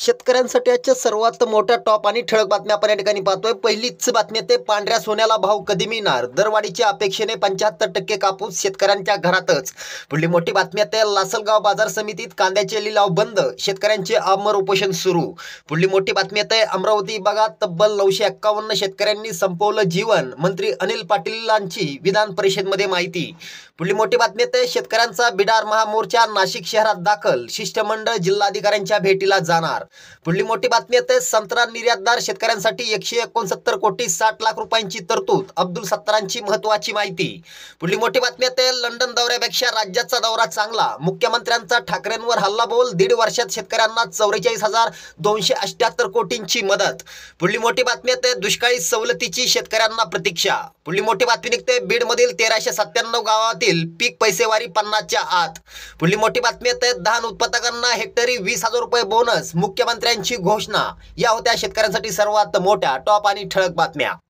शेतकऱ्यांसाठी आजच्या सर्वात मोठ्या टॉप आणि ठळक बातम्या आपण या ठिकाणी पाहतोय। पहिलीच बातमी ते पांढऱ्या सोन्याला भाव कधी मिळणार, दरवाढीच्या अपेक्षेने 75% कापूस शेतकऱ्यांच्या घरातच। पुढली मोठी बातमी ते लासलगाव बाजार समितीत कांद्याचे लिलाव बंद, शेतकऱ्यांचे आमरण उपोषण सुरू। पुढली मोठी बातमी ते अमरावती विभागात तब्बल 951 शेतकऱ्यांनी संपवलं जीवन, मंत्री अनिल पाटीलांची विधान परिषदेमध्ये माहिती। पुढली मोठी बातमी ते शेतकऱ्यांचा बिडार महामोर्चा नाशिक शहरात दाखल, शिष्टमंडळ जिल्हाधिकाऱ्यांच्या भेटीला जाणार। पुढली मोठी बातमी आहे संत्रा निर्यातदार शेतकऱ्यांसाठी 169 कोटी 60 लाख रुपयांची तरतूद, अब्दुल सत्तारांची महत्त्वाची माहिती। पुढली मोठी बातमी आहे लंडन दौऱ्यापेक्षा राज्याचा दौरा चांगला, मुख्यमंत्र्यांचा ठाकरेंवर हल्लाबोल, 1.5 वर्षात शेतकऱ्यांना 44,278 कोटींची मदत। पुढली मोठी बातमी आहे दुष्काळी सवलतीची शेतकऱ्यांना प्रतीक्षा। पुढली मोठी बातमी निघते बीडमधील 1397 गावातील पीक पैसेवारी 50च्या आत। पुढली मोठी बातमी आहे धान उत्पादकांना हेक्टरी 20,000 रुपये बोनस, मुख्यमंत्र्यांची घोषणा। या होत्या शेतकऱ्यांसाठी सर्वात मोठ्या टॉप आणि ठळक बातम्या।